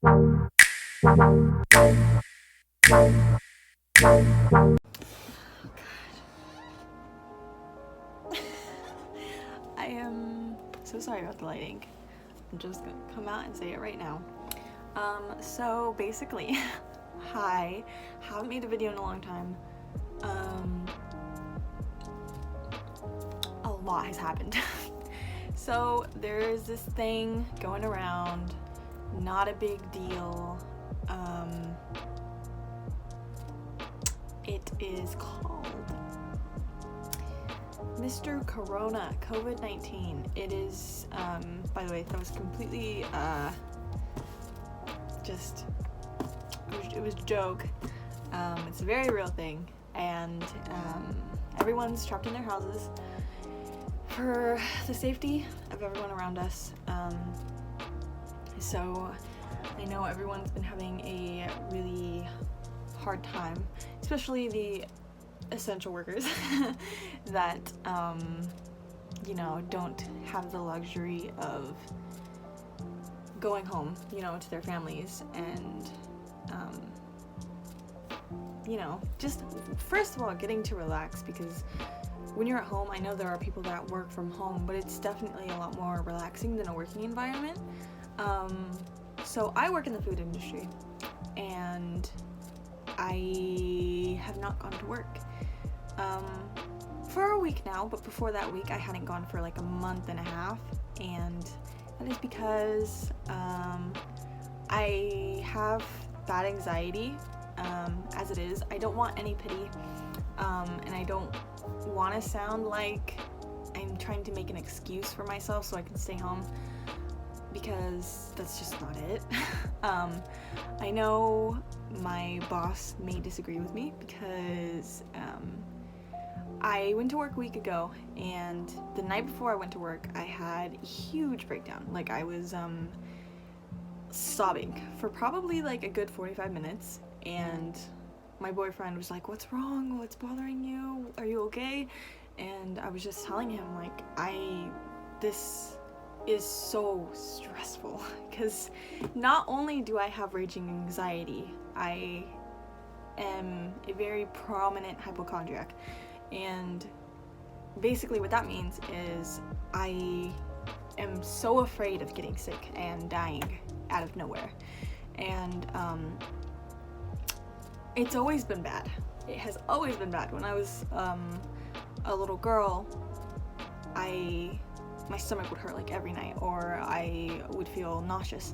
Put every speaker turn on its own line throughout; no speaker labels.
I am so sorry about the lighting. I'm just gonna come out and say it right now. So basically, hi, haven't made a video in a long time. A lot has happened. So there's this thing going around, not a big deal. It is called Mr. Corona, COVID-19. It is, by the way, that was completely, it was a joke. It's a very real thing, and everyone's trapped in their houses for the safety of everyone around us. So I know everyone's been having a really hard time, especially the essential workers that don't have the luxury of going home, to their families, and just first of all getting to relax, because when you're at home, I know there are people that work from home, but it's definitely a lot more relaxing than a working environment. So I work in the food industry, and I have not gone to work for a week now, but before that week I hadn't gone for like a month and a half, and that is because I have bad anxiety as it is. I don't want any pity, and I don't want to sound like I'm trying to make an excuse for myself so I can stay home, because that's just not it. I know my boss may disagree with me, because I went to work a week ago, and the night before I went to work I had a huge breakdown. Like, I was sobbing for probably like a good 45 minutes, and my boyfriend was like, "What's wrong? What's bothering you? Are you okay?" And I was just telling him, like, this is so stressful, because not only do I have raging anxiety, I am a very prominent hypochondriac, and basically what that means is I am so afraid of getting sick and dying out of nowhere, and it's always been bad. It has always been bad. When I was a little girl, my stomach would hurt like every night, or I would feel nauseous.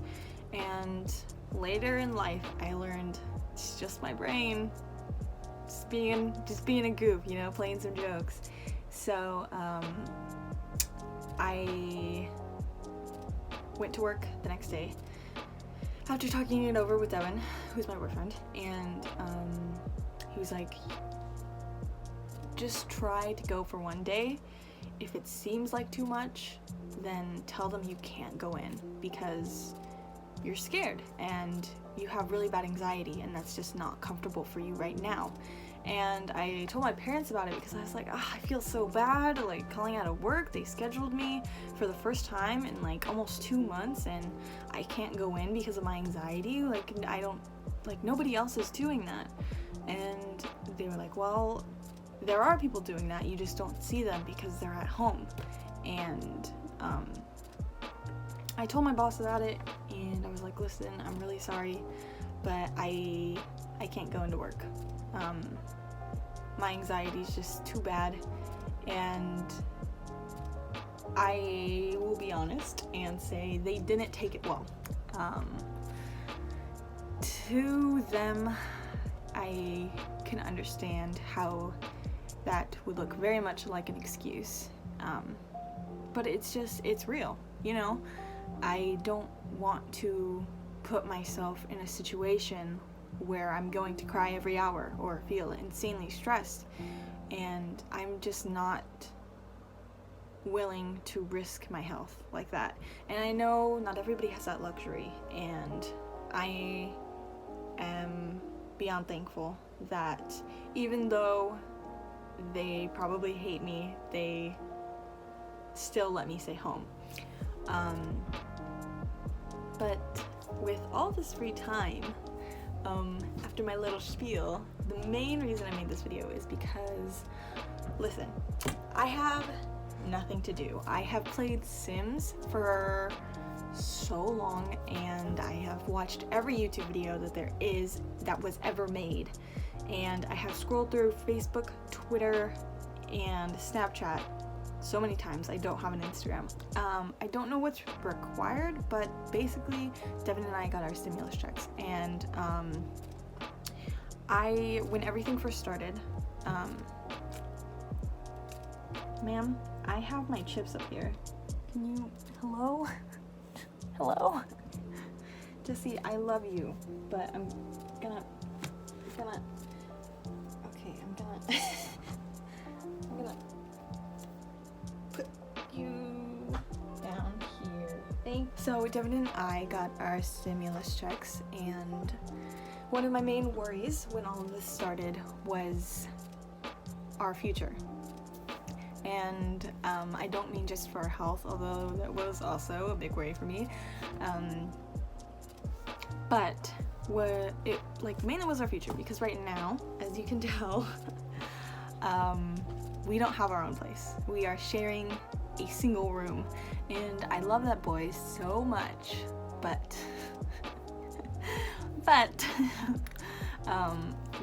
And later in life, I learned it's just my brain, just being a goof, playing some jokes. So I went to work the next day after talking it over with Devin, who's my boyfriend, and he was like, "Just try to go for one day. If it seems like too much, then tell them you can't go in because you're scared and you have really bad anxiety, and that's just not comfortable for you right now." And I told my parents about it, because I was like, I feel so bad, like, calling out of work. They scheduled me for the first time in like almost 2 months, and I can't go in because of my anxiety. Like, nobody else is doing that. And they were like, "Well, there are people doing that, you just don't see them because they're at home." And I told my boss about it, and I was like, "Listen, I'm really sorry, but I can't go into work. My anxiety is just too bad, and I will be honest and say they didn't take it well." To them, I can understand how that would look very much like an excuse, but it's real, I don't want to put myself in a situation where I'm going to cry every hour or feel insanely stressed, and I'm just not willing to risk my health like that. And I know not everybody has that luxury, and I am beyond thankful that even though they probably hate me, they still let me stay home. But with all this free time, after my little spiel, the main reason I made this video is because, listen, I have nothing to do. I have played Sims for so long, and I have watched every YouTube video that was ever made, and I have scrolled through Facebook, Twitter, and Snapchat so many times. I don't have an Instagram. I don't know what's required, but basically Devin and I got our stimulus checks, and when everything first started, ma'am, I have my chips up here. Can you, hello? Hello? Jesse, I love you, but I'm gonna put you down here. So Devin and I got our stimulus checks, and one of my main worries when all of this started was our future. And I don't mean just for our health, although that was also a big worry for me. But mainly was our future, because right now, as you can tell, we don't have our own place. We are sharing a single room, and I love that boy so much, but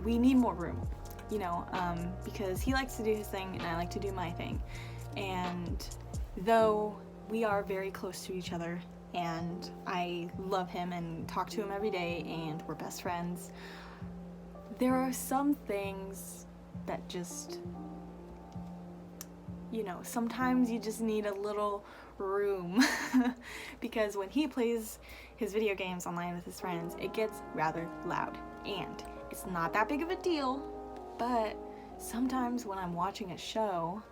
we need more room, because he likes to do his thing and I like to do my thing. And though we are very close to each other and I love him and talk to him every day and we're best friends, there are some things that just, sometimes you just need a little room because when he plays his video games online with his friends, it gets rather loud, and it's not that big of a deal, but sometimes when I'm watching a show,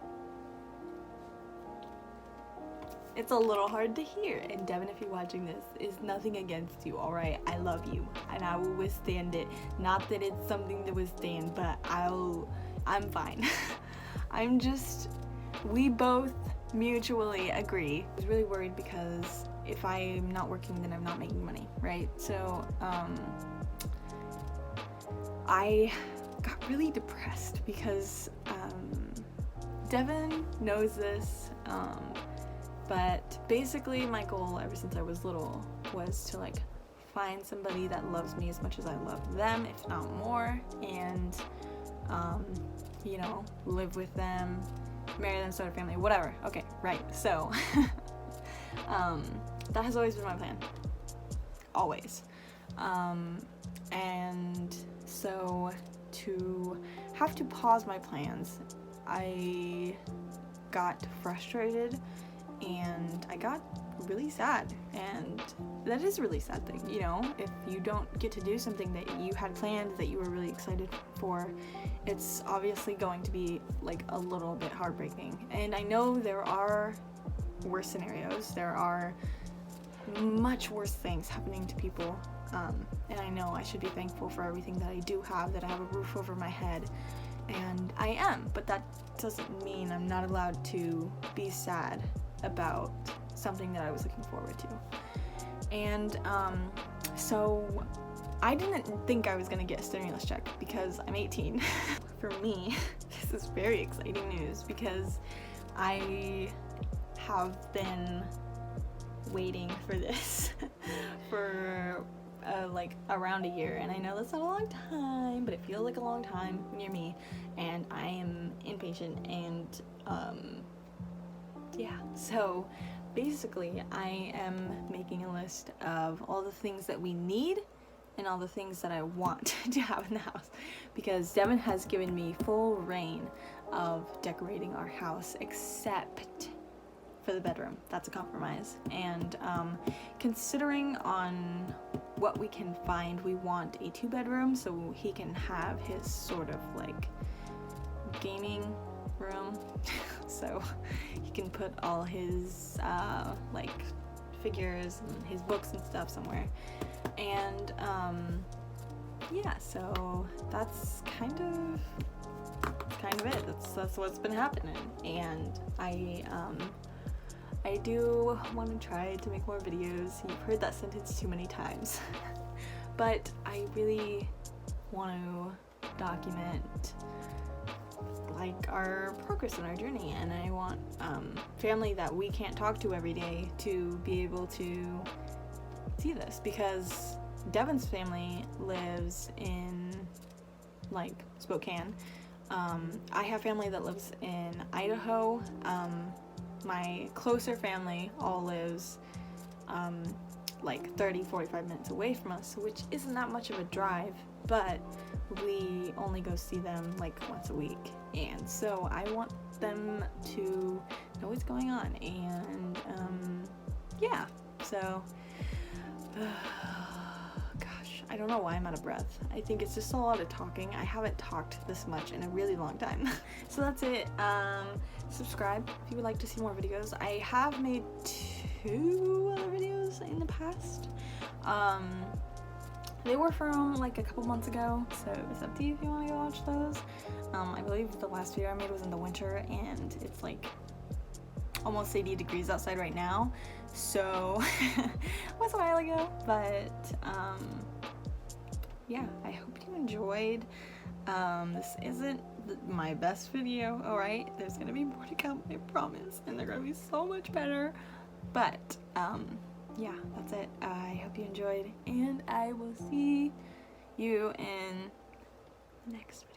it's a little hard to hear. And Devin, if you're watching this, is nothing against you, alright? I love you and I will withstand it. Not that it's something to withstand, but I'm fine. We both mutually agree. I was really worried because if I'm not working, then I'm not making money, right? So I got really depressed because Devin knows this, but basically my goal ever since I was little was to find somebody that loves me as much as I love them, if not more, and live with them, marry them, start a family, whatever. Okay, right. So that has always been my plan, always. And so to have to pause my plans, I got frustrated and I got really sad, and that is a really sad thing, if you don't get to do something that you had planned, that you were really excited for, it's obviously going to be a little bit heartbreaking. And I know there are worse scenarios, there are much worse things happening to people, and I know I should be thankful for everything that I do have, that I have a roof over my head, and I am, but that doesn't mean I'm not allowed to be sad about something that I was looking forward to. And so I didn't think I was gonna get a stimulus check because I'm 18. For me, this is very exciting news because I have been waiting for this for around a year, and I know that's not a long time, but it feels like a long time when you're me, and I am impatient, and so basically I am making a list of all the things that we need and all the things that I want to have in the house, because Devin has given me full reign of decorating our house except for the bedroom. That's a compromise. And considering on what we can find, we want a 2-bedroom so he can have his sort of gaming room so he can put all his figures and his books and stuff somewhere. And so that's kind of it. That's what's been happening. And I do want to try to make more videos. You've heard that sentence too many times. But I really want to document like our progress in our journey, and I want family that we can't talk to every day to be able to see this, because Devin's family lives in like Spokane. I have family that lives in Idaho. My closer family all lives like 30-45 minutes away from us, which isn't that much of a drive, but we only go see them like once a week, and so I want them to know what's going on, and yeah, so gosh, I don't know why I'm out of breath. I think it's just a lot of talking. I haven't talked this much in a really long time. So that's it. Subscribe if you would like to see more videos. I have made 2 other videos in the past. They were from like a couple months ago, so it's up to you if you want to go watch those. I believe the last video I made was in the winter, and it's like almost 80 degrees outside right now, so it was a while ago, but yeah, I hope you enjoyed. This isn't my best video, alright? There's gonna be more to come, I promise, and they're gonna be so much better, but yeah, that's it. I hope you enjoyed, and I will see you in the next video.